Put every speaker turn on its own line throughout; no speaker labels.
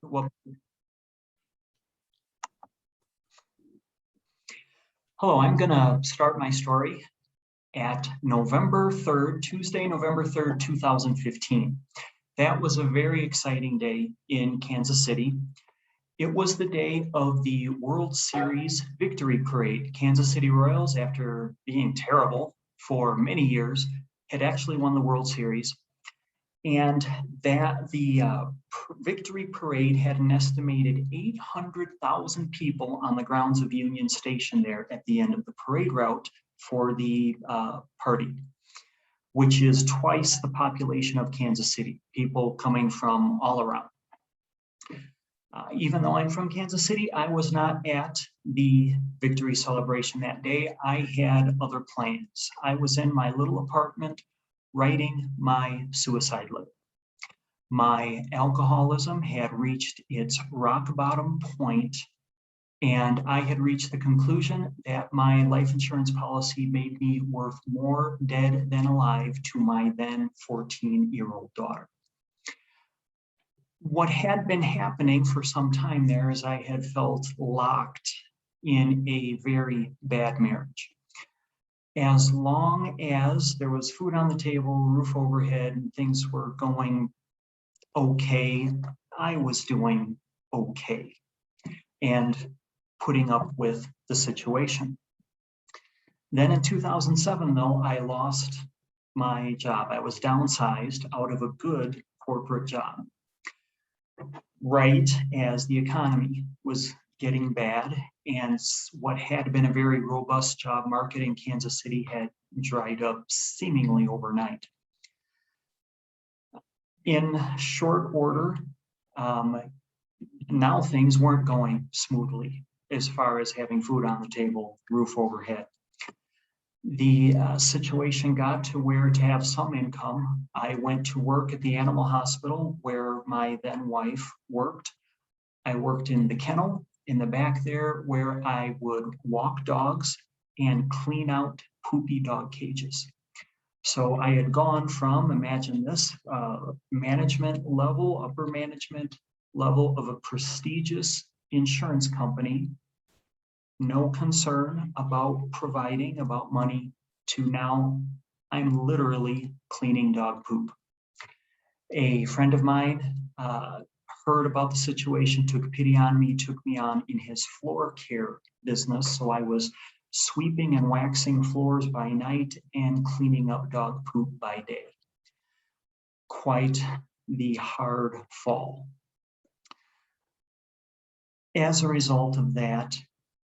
Well, hello, I'm going to start my story at November 3rd, Tuesday, November 3rd, 2015. That was a very exciting day in Kansas City. It was the day of the World Series victory parade. Kansas City Royals, after being terrible for many years, had actually won the World Series. And that the victory parade had an estimated 800,000 people on the grounds of Union Station there at the end of the parade route for the party, which is twice the population of Kansas City, people coming from all around. Even though I'm from Kansas City, I was not at the victory celebration that day. I had other plans. I was in my little apartment writing my suicide letter. My alcoholism had reached its rock bottom point, and I had reached the conclusion that my life insurance policy made me worth more dead than alive to my then 14-year-old daughter. What had been happening for some time there is I had felt locked in a very bad marriage. As long as there was food on the table, roof overhead, and things were going okay, I was doing okay and putting up with the situation. Then in 2007, though, I lost my job. I was downsized out of a good corporate job, right as the economy was getting bad and what had been a very robust job market in Kansas City had dried up seemingly overnight. In short order, now things weren't going smoothly as far as having food on the table, roof overhead. The situation got to where, to have some income, I went to work at the animal hospital where my then wife worked. I worked in the kennel in the back there where I would walk dogs and clean out poopy dog cages. So I had gone from, imagine this, management level, upper management level of a prestigious insurance company, no concern about providing, about money, to now I'm literally cleaning dog poop. A friend of mine heard about the situation, took pity on me, took me on in his floor care business. So I was sweeping and waxing floors by night and cleaning up dog poop by day. Quite the hard fall. As a result of that,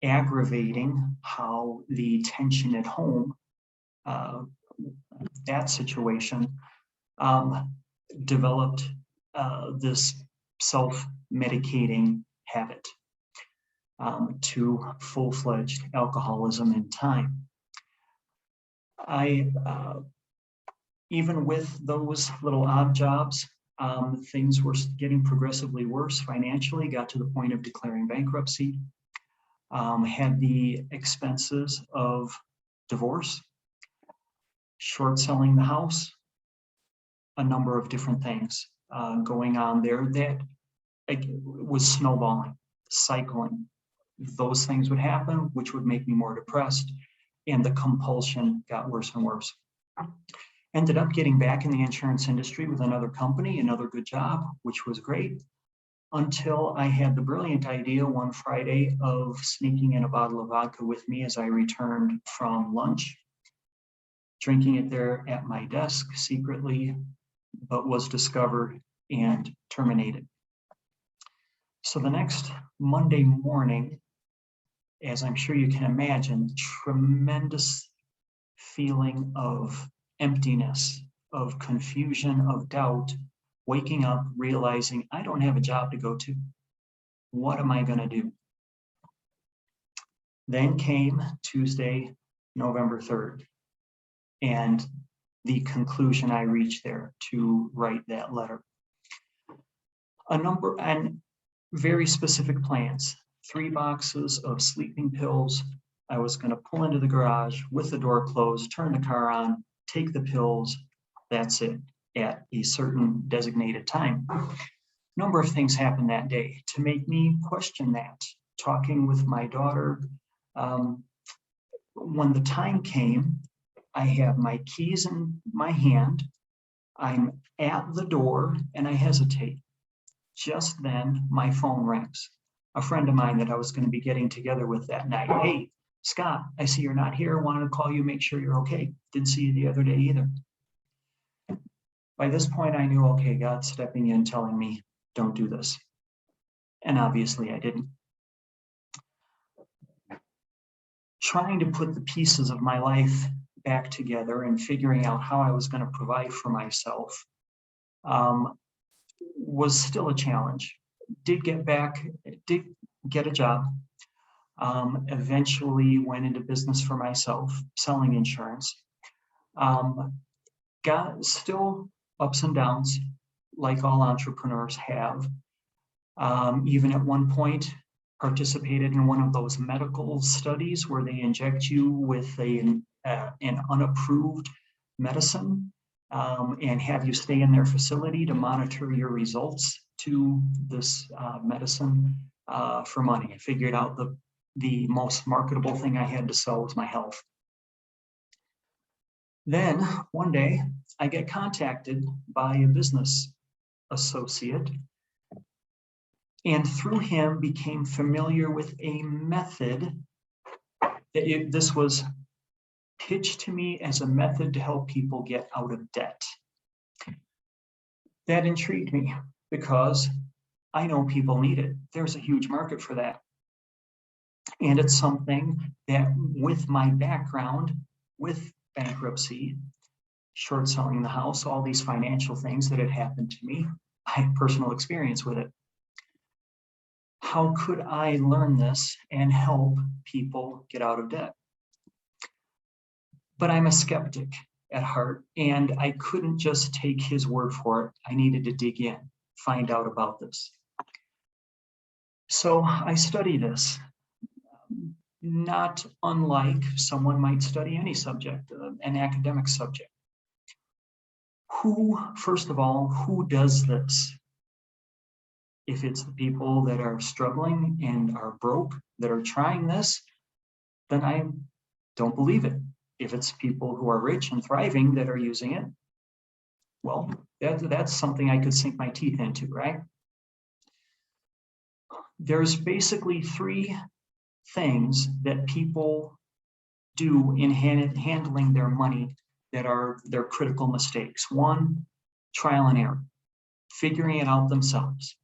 aggravating how the tension at home, that situation, developed this self-medicating habit to full-fledged alcoholism in time. I, even with those little odd jobs, things were getting progressively worse financially, got to the point of declaring bankruptcy, had the expenses of divorce, short selling the house, a number of different things going on there that was snowballing, cycling. Those things would happen, which would make me more depressed, and the compulsion got worse and worse. Ended up getting back in the insurance industry with another company, another good job, which was great, until I had the brilliant idea one Friday of sneaking in a bottle of vodka with me as I returned from lunch, drinking it there at my desk secretly, but was discovered and terminated. So the next Monday morning, as I'm sure you can imagine, tremendous feeling of emptiness, of confusion, of doubt, waking up, realizing I don't have a job to go to. What am I going to do? Then came Tuesday, November 3rd, and the conclusion I reached there to write that letter. A number and very specific plans, 3 boxes of sleeping pills. I was going to pull into the garage with the door closed, turn the car on, take the pills. That's it, at a certain designated time. number of things happened that day to make me question that. Talking with my daughter, when the time came, I have my keys in my hand. I'm at the door and I hesitate. Just then, my phone rings. A friend of mine that I was going to be getting together with that night. Hey, Scott, I see you're not here. Wanted to call you, make sure you're okay. Didn't see you the other day either. By this point, I knew, okay, God's stepping in, telling me, don't do this. And obviously I didn't. Trying to put the pieces of my life back together and figuring out how I was going to provide for myself was still a challenge. Did get a job. Eventually went into business for myself, selling insurance. Got still ups and downs, like all entrepreneurs have. Even at one point, participated in one of those medical studies where they inject you with an unapproved medicine and have you stay in their facility to monitor your results to this medicine for money. I figured out the most marketable thing I had to sell was my health. Then one day I get contacted by a business associate, and through him became familiar with a method that this was pitched to me as a method to help people get out of debt. That intrigued me because I know people need it. There's a huge market for that. And it's something that, with my background with bankruptcy, short selling the house, all these financial things that had happened to me, I had personal experience with it. How could I learn this and help people get out of debt? But I'm a skeptic at heart, and I couldn't just take his word for it. I needed to dig in, find out about this. So I study this, not unlike someone might study any subject, an academic subject. First of all, who does this? If it's the people that are struggling and are broke that are trying this, then I don't believe it. If it's people who are rich and thriving that are using it, well, that's something I could sink my teeth into, right? There's basically three things that people do in handling their money that are their critical mistakes. One, trial and error, figuring it out themselves.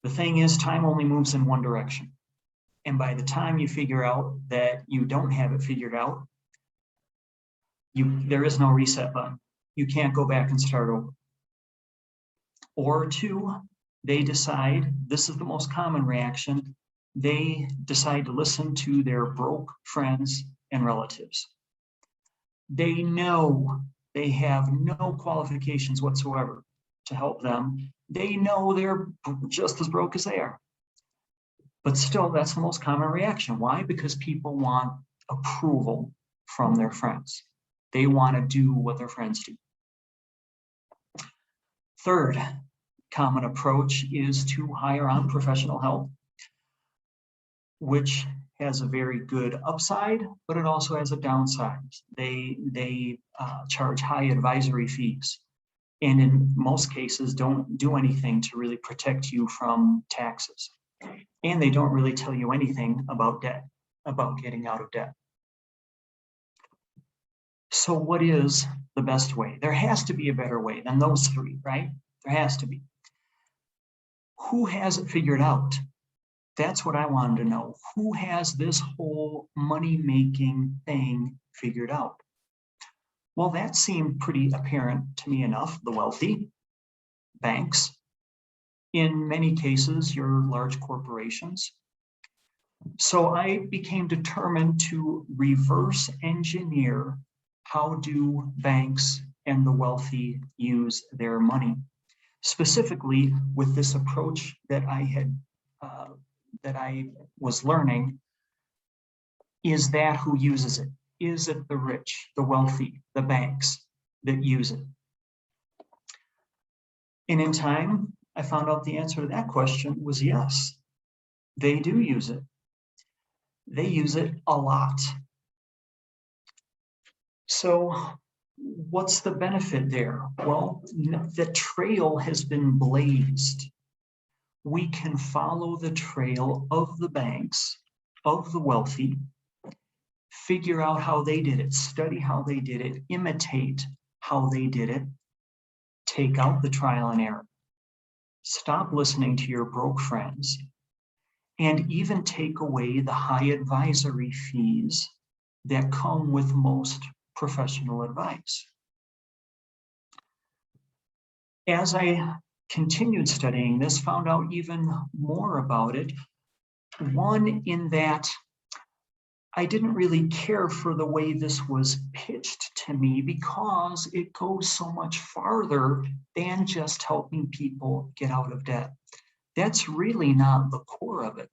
The thing is, time only moves in one direction. And by the time you figure out that you don't have it figured out, there is no reset button. You can't go back and start over. Or two, they decide, this is the most common reaction, they decide to listen to their broke friends and relatives. They know they have no qualifications whatsoever to help them. They know they're just as broke as they are. But still, that's the most common reaction. Why? Because people want approval from their friends. They want to do what their friends do. Third common approach is to hire on professional help, which has a very good upside, but it also has a downside. They charge high advisory fees, and in most cases don't do anything to really protect you from taxes. And they don't really tell you anything about debt, about getting out of debt. So what is the best way? There has to be a better way than those three, right? There has to be. Who has it figured out? That's what I wanted to know. Who has this whole money-making thing figured out? Well, that seemed pretty apparent to me enough. The wealthy, banks, in many cases, your large corporations. So I became determined to reverse engineer how do banks and the wealthy use their money. Specifically, with this approach that I was learning, is that who uses it? Is it the rich, the wealthy, the banks that use it? And in time, I found out the answer to that question was yes, they do use it. They use it a lot. So what's the benefit there? Well, the trail has been blazed. We can follow the trail of the banks, of the wealthy, figure out how they did it, study how they did it, imitate how they did it, take out the trial and error, stop listening to your broke friends, and even take away the high advisory fees that come with most professional advice. As I continued studying this, found out even more about it. One, in that I didn't really care for the way this was pitched to me because it goes so much farther than just helping people get out of debt. That's really not the core of it.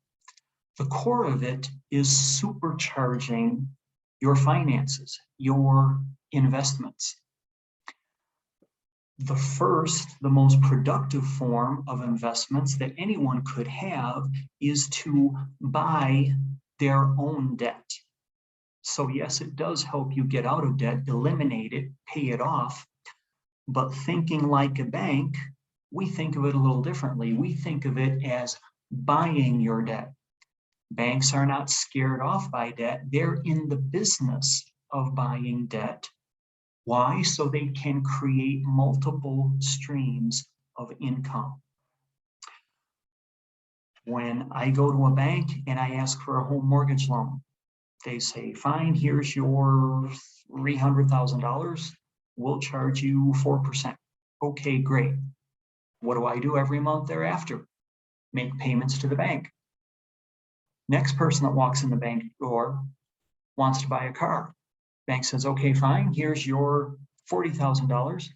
The core of it is supercharging your finances, your investments. The most productive form of investments that anyone could have is to buy their own debt. So yes, it does help you get out of debt, eliminate it, pay it off. But thinking like a bank, we think of it a little differently. We think of it as buying your debt. Banks are not scared off by debt. They're in the business of buying debt. Why? So they can create multiple streams of income. When I go to a bank and I ask for a home mortgage loan, they say, fine, here's your $300,000. We'll charge you 4%. Okay, great. What do I do every month thereafter? Make payments to the bank. Next person that walks in the bank door wants to buy a car. Bank says, okay, fine, here's your $40,000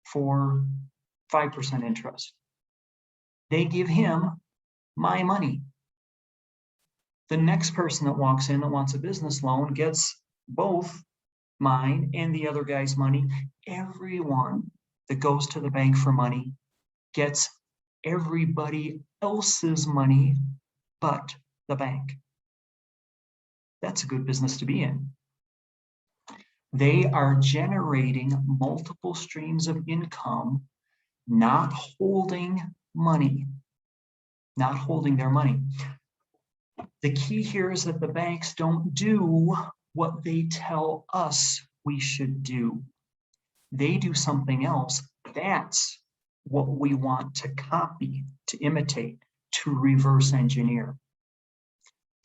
for 5% interest. They give him my money. The next person that walks in that wants a business loan gets both mine and the other guy's money. Everyone that goes to the bank for money gets everybody else's money but the bank. That's a good business to be in. They are generating multiple streams of income, not holding money, not holding their money. The key here is that the banks don't do what they tell us we should do. They do something else. That's what we want to copy, to imitate, to reverse engineer,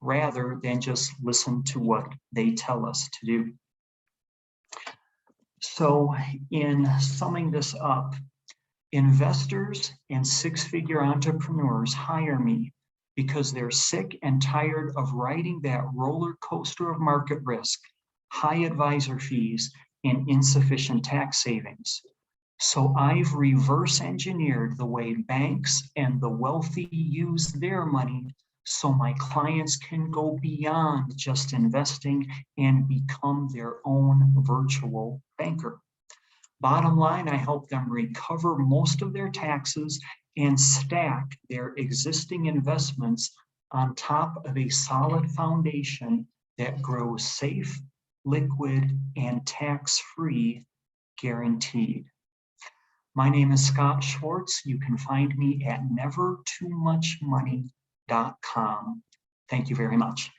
rather than just listen to what they tell us to do. So in summing this up, investors and six-figure entrepreneurs hire me because they're sick and tired of riding that roller coaster of market risk, high advisor fees, and insufficient tax savings. So I've reverse engineered the way banks and the wealthy use their money so my clients can go beyond just investing and become their own virtual banker. Bottom line, I help them recover most of their taxes and stack their existing investments on top of a solid foundation that grows safe, liquid, and tax-free, guaranteed. My name is Scott Schwartz. You can find me at nevertoomuchmoney.com. Thank you very much.